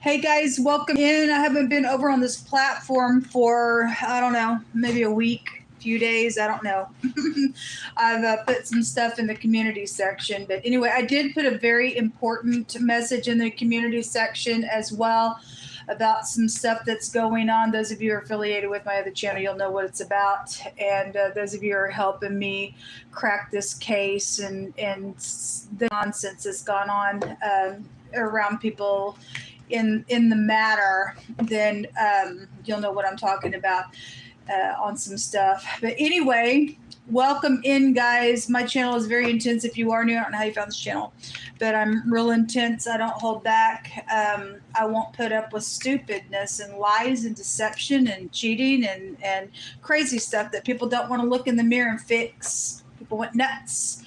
Hey guys, welcome in. I haven't been over on this platform for, I don't know, maybe a week, few days, I don't know. I've put some stuff in the community section, but anyway, I did put a very important message in the community section as well about some stuff that's going on. Those of you who are affiliated with my other channel, you'll know what it's about. And those of you who are helping me crack this case and the nonsense that's gone on around people in the matter, then you'll know what I'm talking about on some stuff. But anyway, welcome in, guys. My channel is very intense. If you are new, I don't know how you found this channel, but I'm real intense. I don't hold back. I won't put up with stupidness and lies and deception and cheating and crazy stuff that people don't want to look in the mirror and fix. People went nuts.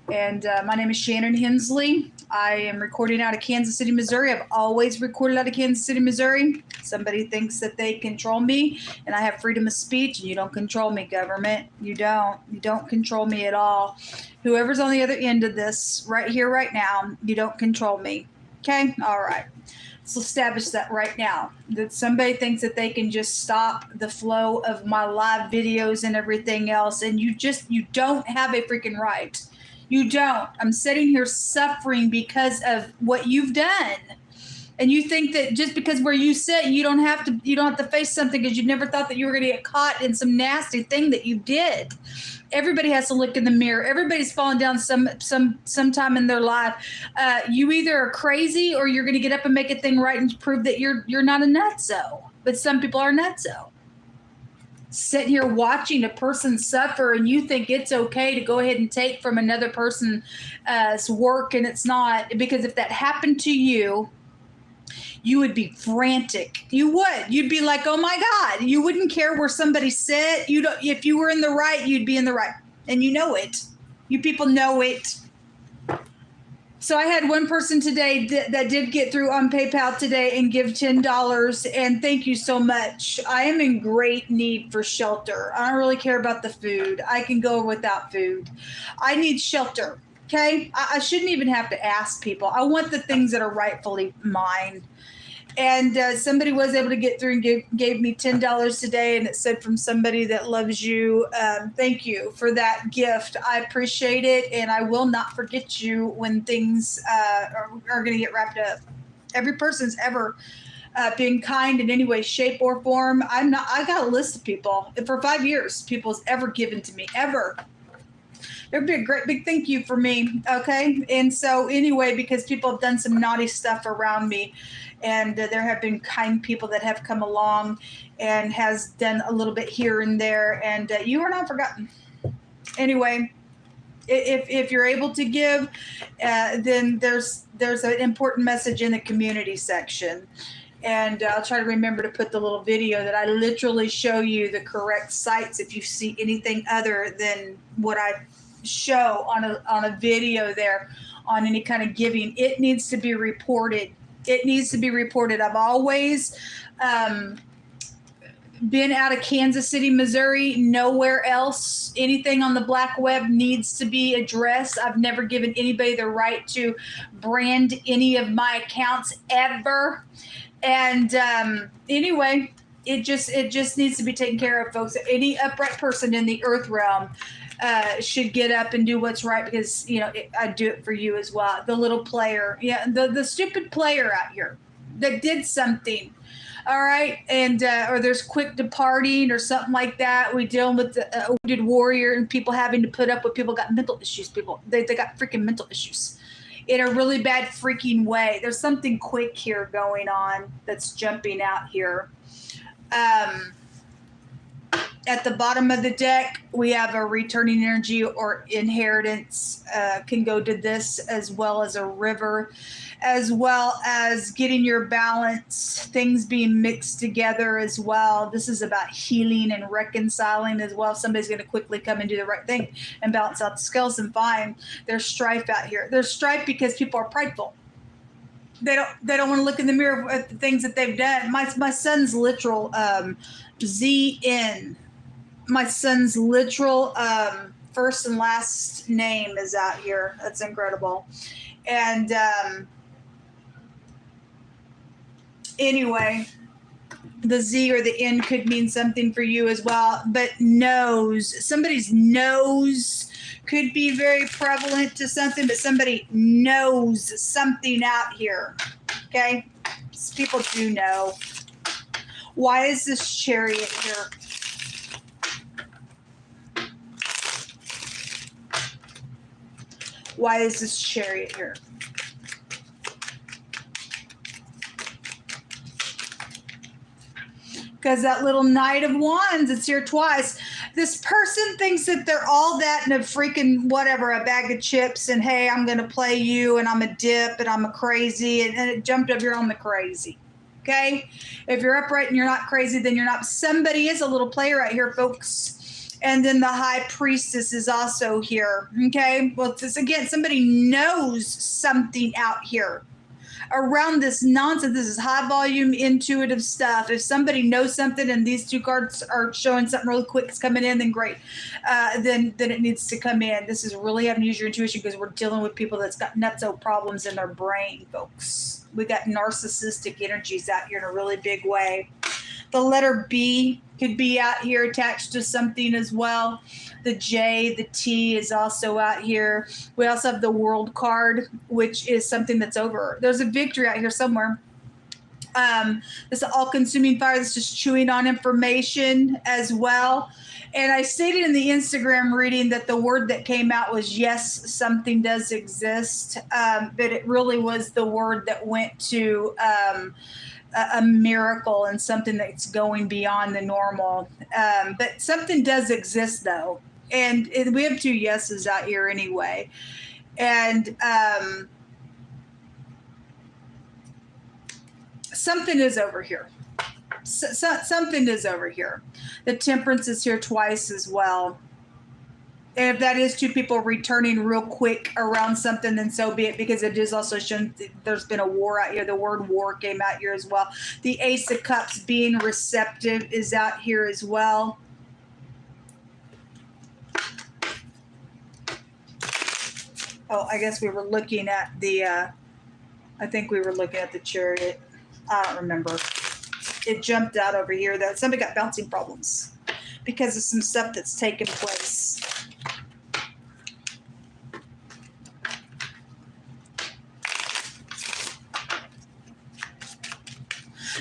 And my name is Shannon Hensley. I am recording out of Kansas City, Missouri. I've always recorded out of Kansas City, Missouri. Somebody thinks that they control me and I have freedom of speech, and you don't control me, government. You don't. You don't control me at all. Whoever's on the other end of this right here, right now, you don't control me. Okay? All right. Let's establish that right now. That somebody thinks that they can just stop the flow of my live videos and everything else, and you don't have a freaking right. You don't. I'm sitting here suffering because of what you've done. And you think that just because where you sit, you don't have to face something because you never thought that you were going to get caught in some nasty thing that you did. Everybody has to look in the mirror. Everybody's fallen down sometime in their life. You either are crazy or you're going to get up and make a thing right and prove that you're not a nutso. But some people are nutso. Sitting here watching a person suffer, and you think it's okay to go ahead and take from another person's work, and it's not. Because if that happened to you, you would be frantic. You would. You'd be like, oh my God. You wouldn't care where somebody sat. If you were in the right, you'd be in the right. And you know it. You people know it. So I had one person today that did get through on PayPal today and give $10, and thank you so much. I am in great need for shelter. I don't really care about the food. I can go without food. I need shelter, okay? I shouldn't even have to ask people. I want the things that are rightfully mine. And somebody was able to get through and gave me $10 today, and it said from somebody that loves you. Thank you for that gift. I appreciate it, and I will not forget you when things are going to get wrapped up. Every person's ever been kind in any way, shape, or form. I got a list of people for 5 years. People's ever given to me, ever. There'd be a great big thank you for me, okay? And so anyway, because people have done some naughty stuff around me, and there have been kind people that have come along and has done a little bit here and there, and you are not forgotten. Anyway, if you're able to give, then there's an important message in the community section. And I'll try to remember to put the little video that I literally show you the correct sites if you see anything other than what I show on a video there on any kind of giving. It needs to be reported. It needs to be reported. I've always been out of Kansas City, Missouri, nowhere else. Anything on the black web needs to be addressed. I've never given anybody the right to brand any of my accounts ever. And anyway, it just needs to be taken care of, folks. Any upright person in the earth realm should get up and do what's right, because I do it for you as well. The little player, the stupid player out here that did something, all right, and or there's quick departing or something like that. We dealing with the wounded warrior and people having to put up with people got mental issues. People they got freaking mental issues in a really bad freaking way. There's something quick here going on that's jumping out here. At the bottom of the deck, we have a returning energy or inheritance, can go to this, as well as a river, as well as getting your balance, things being mixed together as well. This is about healing and reconciling as well. Somebody's going to quickly come and do the right thing and balance out the scales and find there's strife out here. There's strife because people are prideful. They don't want to look in the mirror at the things that they've done. My son's literal ZN. My son's literal first and last name is out here. That's incredible. And Anyway, the Z or the N could mean something for you as well, but nose, somebody's nose could be very prevalent to something, but somebody knows something out here. Okay? People do know. Why is this Chariot here? Why is this Chariot here? Because that little Knight of Wands, it's here twice. This person thinks that they're all that in a freaking whatever, a bag of chips, and hey, I'm going to play you, and I'm a dip, and I'm a crazy, and it jumped up here on the crazy. Okay? If you're upright and you're not crazy, then you're not. Somebody is a little player right here, folks. And then the High Priestess is also here. Okay? Well, this, again, somebody knows something out here around this nonsense. This is high volume intuitive stuff. If somebody knows something and these two cards are showing something really quick, it's coming in, then great. Then it needs to come in. This is really having to use your intuition because we're dealing with people that's got nutso problems in their brain, folks. We got narcissistic energies out here in a really big way. The letter B could be out here attached to something as well. The J, the T is also out here. We also have the World card, which is something that's over. There's a victory out here somewhere. This all-consuming fire that's just chewing on information as well. And I stated in the Instagram reading that the word that came out was, yes, something does exist. But it really was the word that went to a miracle and something that's going beyond the normal. But something does exist, though. And we have two yeses out here anyway. And something is over here. Something is over here. The Temperance is here twice as well. And if that is two people returning real quick around something, then so be it, because it is also shown there's been a war out here. The word war came out here as well. The Ace of Cups being receptive is out here as well. Oh, I guess we were looking at the, I think we were looking at the Chariot. I don't remember. It jumped out over here that somebody got bouncing problems because of some stuff that's taken place.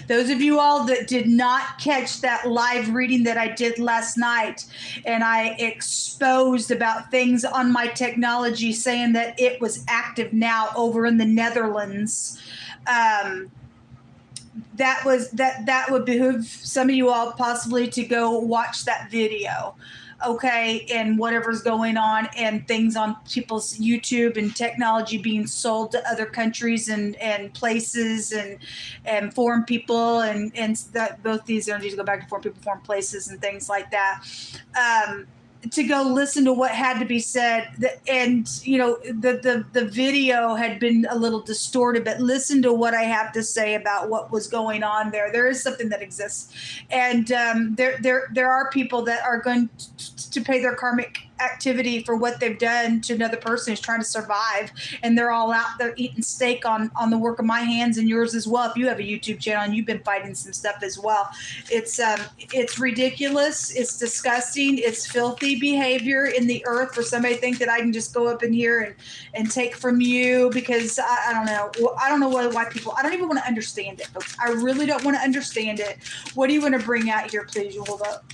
Those of you all that did not catch that live reading that I did last night, and I exposed about things on my technology saying that it was active now over in the Netherlands, that would behoove some of you all possibly to go watch that video. Okay, and whatever's going on and things on people's YouTube and technology being sold to other countries and places and foreign people and that both these energies go back to foreign people, foreign places and things like that. To go listen to what had to be said, and you know the video had been a little distorted, but listen to what I have to say about what was going on there. There is something that exists, and there are people that are going to pay their karmic activity for what they've done to another person who's trying to survive, and they're all out there eating steak on the work of my hands and yours as well. If you have a YouTube channel and you've been fighting some stuff as well, it's ridiculous, it's disgusting, it's filthy behavior in the earth for somebody to think that I can just go up in here and take from you, because I don't know why people, I don't even want to understand it. I really don't want to understand it. What do you want to bring out here, please? You hold up.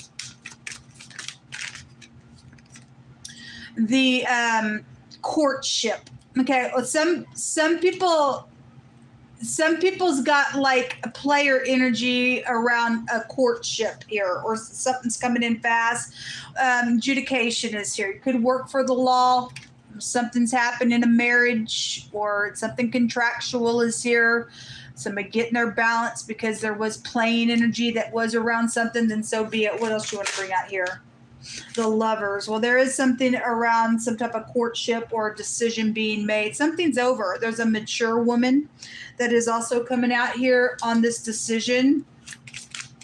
The courtship. Okay, well, some people's got like a player energy around a courtship here, or something's coming in fast. Adjudication is here. It could work for the law. Something's happened in a marriage, or something contractual is here. Somebody getting their balance because there was playing energy that was around something, then so be it. What else do you want to bring out here? The Lovers. Well, there is something around some type of courtship or a decision being made. Something's over. There's a mature woman that is also coming out here on this decision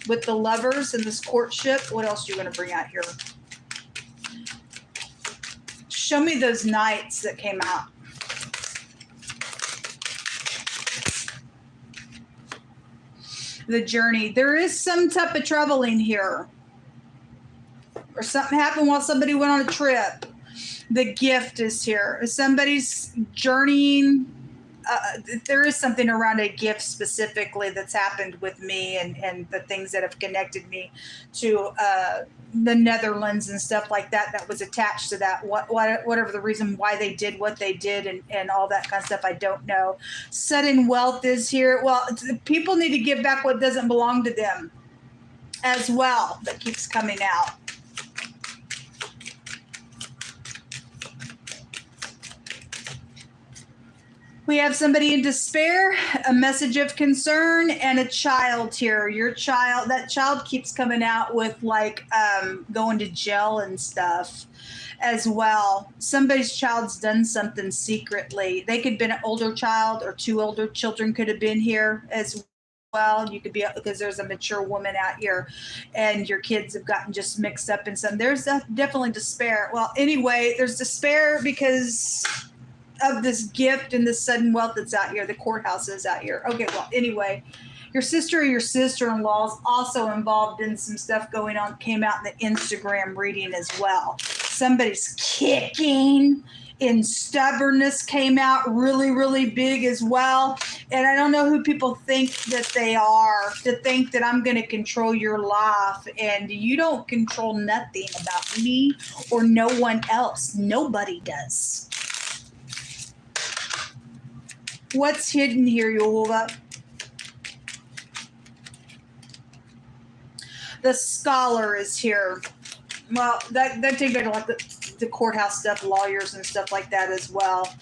with the Lovers and this courtship. What else are you going to bring out here? Show me those Knights that came out. the journey. There is some type of traveling here, or something happened while somebody went on a trip. The gift is here. Somebody's journeying. There is something around a gift specifically that's happened with me, and the things that have connected me to the Netherlands and stuff like that, that was attached to that. Whatever the reason why they did what they did, and all that kind of stuff, I don't know. Sudden wealth is here. Well, people need to give back what doesn't belong to them as well. That keeps coming out. We have somebody in despair, a message of concern, and a child here. Your child, that child keeps coming out with like going to jail and stuff as well. Somebody's child's done something secretly. They could have been an older child, or two older children could have been here as well. You could be, because there's a mature woman out here and your kids have gotten just mixed up in some. There's definitely despair. Well, anyway, there's despair because of this gift and this sudden wealth that's out here. The courthouse is out here. Okay, well, anyway, your sister or your sister-in-law is also involved in some stuff going on. Came out in the Instagram reading as well. Somebody's kicking in stubbornness came out really, really big as well. And I don't know who people think that they are, to think that I'm going to control your life. And you don't control nothing about me or no one else. Nobody does. What's hidden here, Yehovah? The scholar is here. Well, that takes back a lot, the courthouse stuff, lawyers and stuff like that as well.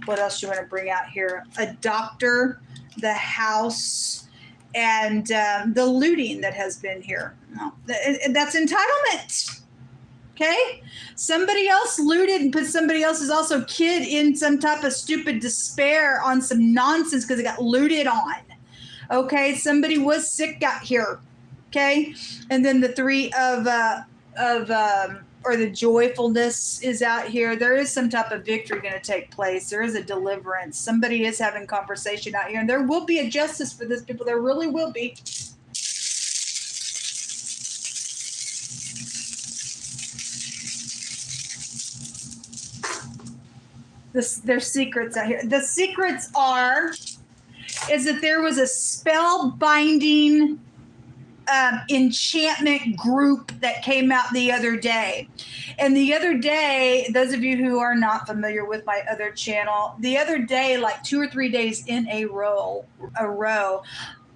What else do you want to bring out here? A doctor, the house, and the looting that has been here. No, that's entitlement. Okay? Somebody else looted and put somebody else's also kid in some type of stupid despair on some nonsense because it got looted on. Okay? Somebody was sick out here. Okay? And then the three or the joyfulness is out here. There is some type of victory going to take place. There is a deliverance. Somebody is having conversation out here, and there will be a justice for this, people. There really will be. There's secrets out here. The secrets is that there was a spell binding enchantment group that came out the other day. And the other day, those of you who are not familiar with my other channel, the other day, like 2 or 3 days in a row,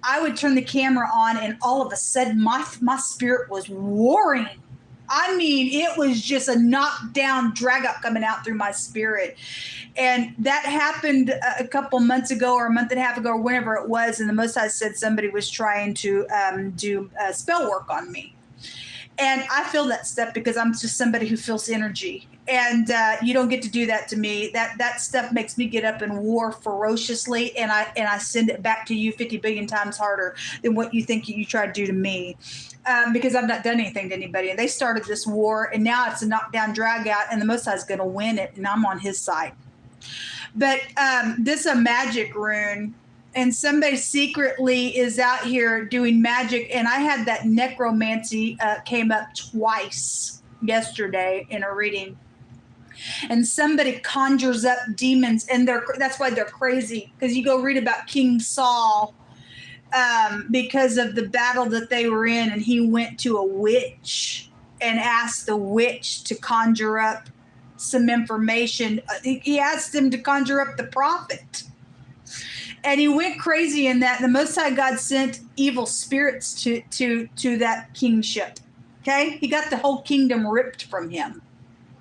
I would turn the camera on and all of a sudden my spirit was warring. I mean, it was just a knockdown, drag up coming out through my spirit. And that happened a couple months ago, or a month and a half ago, or whenever it was. And the Most High said somebody was trying to do spell work on me. And I feel that stuff because I'm just somebody who feels energy. And you don't get to do that to me. That stuff makes me get up and war ferociously, and I send it back to you 50 billion times harder than what you think you try to do to me, because I've not done anything to anybody. And they started this war, and now it's a knockdown, drag out, and the Most High is going to win it, and I'm on his side. But this is a magic rune. And somebody secretly is out here doing magic. And I had that necromancy came up twice yesterday in a reading. And somebody conjures up demons, and that's why they're crazy. Because you go read about King Saul, because of the battle that they were in, and he went to a witch and asked the witch to conjure up some information. He asked him to conjure up the prophet. And he went crazy in that. The Most High God sent evil spirits to that kingship. Okay? He got the whole kingdom ripped from him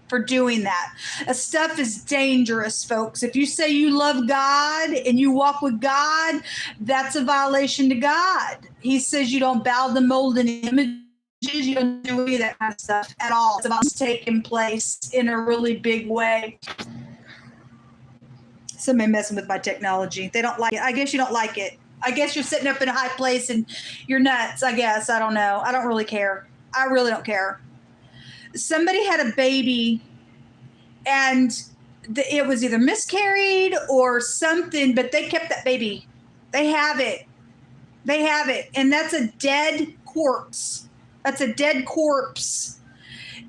for doing that. Stuff is dangerous, folks. If you say you love God and you walk with God, that's a violation to God. He says you don't bow the mold and images. You don't do any of that kind of stuff at all. It's about taking place in a really big way. Somebody messing with my technology. They don't like it. I guess you don't like it. I guess you're sitting up in a high place and you're nuts, I guess. I don't know. I don't really care. I really don't care. Somebody had a baby and it was either miscarried or something, but they kept that baby. They have it. They have it. And that's a dead corpse. That's a dead corpse.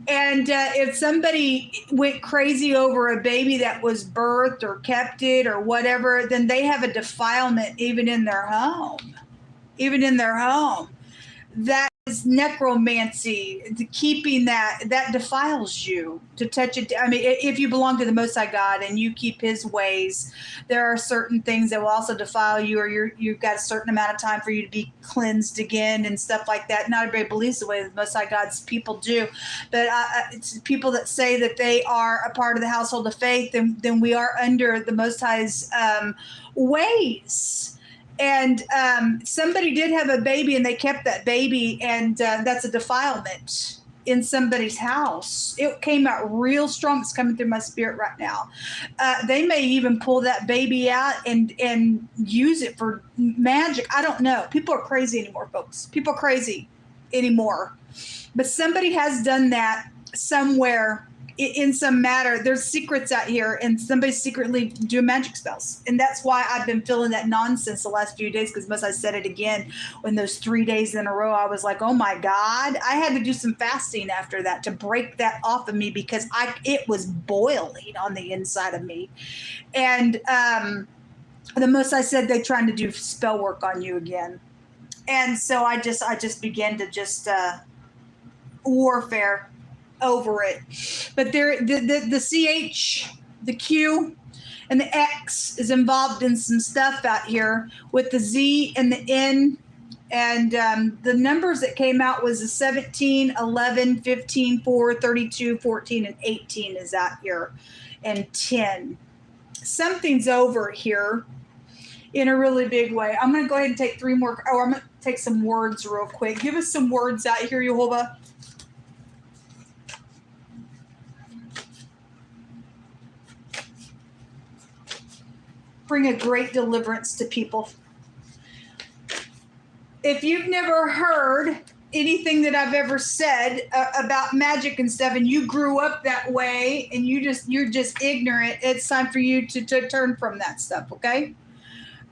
And if somebody went crazy over a baby that was birthed or kept it or whatever, then they have a defilement even in their home. Even in their home. That is necromancy. Keeping that defiles you to touch it. I mean, if you belong to the Most High God and you keep His ways, there are certain things that will also defile you, or you've got a certain amount of time for you to be cleansed again and stuff like that. Not everybody believes the way the Most High God's people do, but it's people that say that they are a part of the household of faith, then we are under the Most High's ways. And somebody did have a baby and they kept that baby, and that's a defilement in somebody's house. It came out real strong. It's coming through my spirit right now. They may even pull that baby out and use it for magic. I don't know. People are crazy anymore, folks. People are crazy anymore. But somebody has done that somewhere in some matter. There's secrets out here, and somebody's secretly doing magic spells. And that's why I've been feeling that nonsense the last few days, because I said it again when those 3 days in a row, I was like, oh my God. I had to do some fasting after that to break that off of me, because it was boiling on the inside of me. And the most I said, they're trying to do spell work on you again. And so I just began to just warfare over it. But there, the CH, the Q, and the X is involved in some stuff out here with the Z and the N. And the numbers that came out was a 17, 11, 15, 4, 32, 14, and 18 is out here, and 10. Something's over here in a really big way. I'm going to go ahead and take three more. Oh, I'm going to take some words real quick. Give us some words out here, Yehovah. Bring a great deliverance to people. If you've never heard anything that I've ever said about magic and stuff, and you grew up that way, and you're just ignorant, it's time for you to turn from that stuff, okay?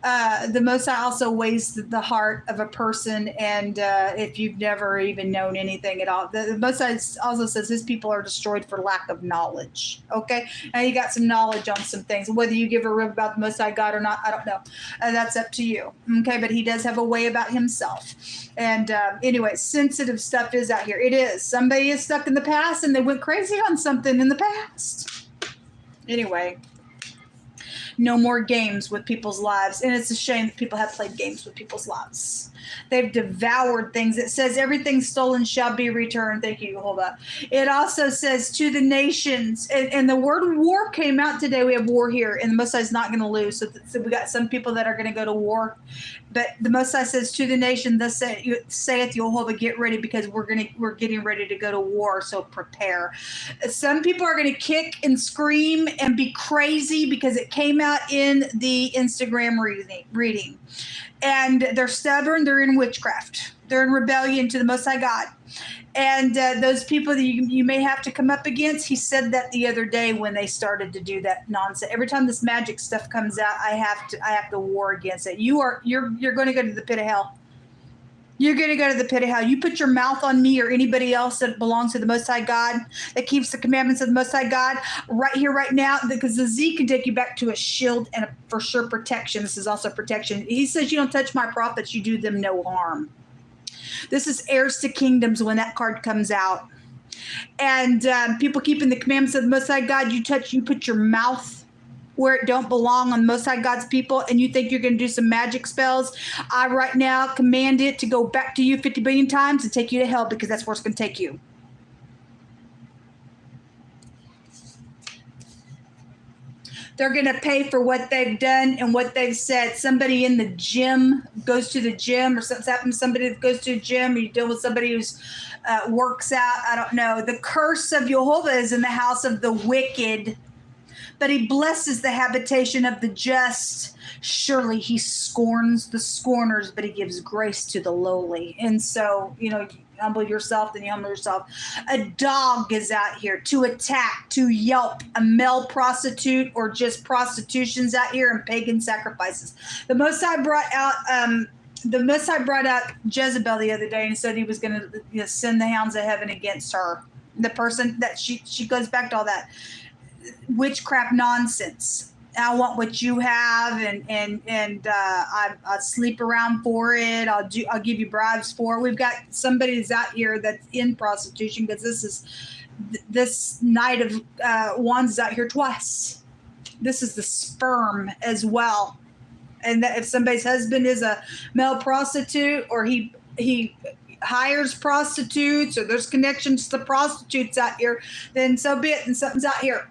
The Most High also weighs the heart of a person, and if you've never even known anything at all, the Most High also says His people are destroyed for lack of knowledge. Okay, now you got some knowledge on some things. Whether you give a rip about the Most High God or not, I don't know. That's up to you. Okay, but He does have a way about Himself. And anyway, sensitive stuff is out here. It is. Somebody is stuck in the past, and they went crazy on something in the past. Anyway. No more games with people's lives. And it's a shame that people have played games with people's lives. They've devoured things. It says everything stolen shall be returned. Thank you, Yehovah. It also says to the nations. And the word war came out today. We have war here. And the Most High is not going to lose. So we got some people that are going to go to war. But the Most High says to the nation, thus saith Yehovah, get ready, because we're getting ready to go to war. So prepare. Some people are going to kick and scream and be crazy because it came out in the Instagram reading. And they're stubborn. They're in witchcraft. They're in rebellion to the Most High God. And those people that you may have to come up against, He said that the other day when they started to do that nonsense. Every time this magic stuff comes out, I have to war against it. You're going to go to the pit of hell. You're going to go to the pit of hell. You put your mouth on me or anybody else that belongs to the Most High God, that keeps the commandments of the Most High God, right here, right now, because the Z can take you back to a shield and a for sure protection. This is also protection. He says, you don't touch my prophets, you do them no harm. This is heirs to kingdoms when that card comes out. And people keeping the commandments of the Most High God, you put your mouth where it don't belong on the Most High God's people, and you think you're going to do some magic spells, I right now command it to go back to you 50 billion times and take you to hell, because that's where it's going to take you. They're going to pay for what they've done and what they've said. Somebody in the gym goes to the gym, or something's happened to somebody that goes to a gym, or you deal with somebody who's works out. I don't know. The curse of Yehovah is in the house of the wicked, but He blesses the habitation of the just. Surely He scorns the scorners, but He gives grace to the lowly. And so, humble yourself, then you humble yourself. A dog is out here to attack, to yelp, a male prostitute, or just prostitution's out here, and pagan sacrifices. The Most High brought out the Most High brought out Jezebel the other day and said he was going to send the hounds of heaven against her. The person that she goes back to all that witchcraft nonsense. I want what you have, and I'll sleep around for it. I'll give you bribes for it. We've got somebody that's out here that's in prostitution, because this Knight of Wands is out here twice. This is the sperm as well. And that if somebody's husband is a male prostitute, or he hires prostitutes, or there's connections to prostitutes out here, then so be it. And something's out here.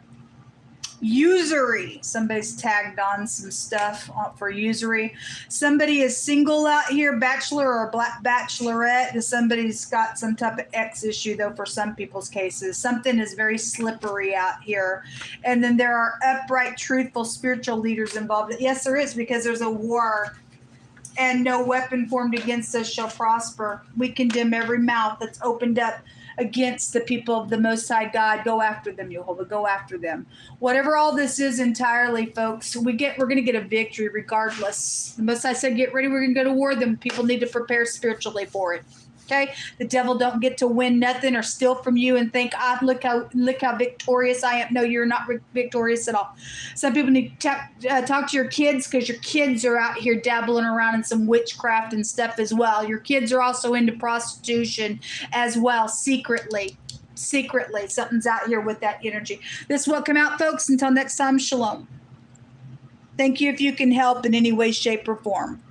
Usury. Somebody's tagged on some stuff for usury. Somebody is single out here, bachelor or black bachelorette. Somebody's got some type of X issue, though, for some people's cases. Something is very slippery out here. And then there are upright, truthful, spiritual leaders involved. Yes, there is, because there's a war. And no weapon formed against us shall prosper. We condemn every mouth that's opened up against the people of the Most High God. Go after them, Jehovah. Go after them. Whatever all this is entirely, folks, we're going to get a victory regardless. The Most High said, get ready. We're going to go to war. Then people need to prepare spiritually for it. Okay, the devil don't get to win nothing or steal from you and think, look how victorious I am. No, you're not victorious at all. Some people need to talk to your kids, because your kids are out here dabbling around in some witchcraft and stuff as well. Your kids are also into prostitution as well, secretly. Something's out here with that energy. This will come out, folks. Until next time, shalom. Thank you if you can help in any way, shape, or form.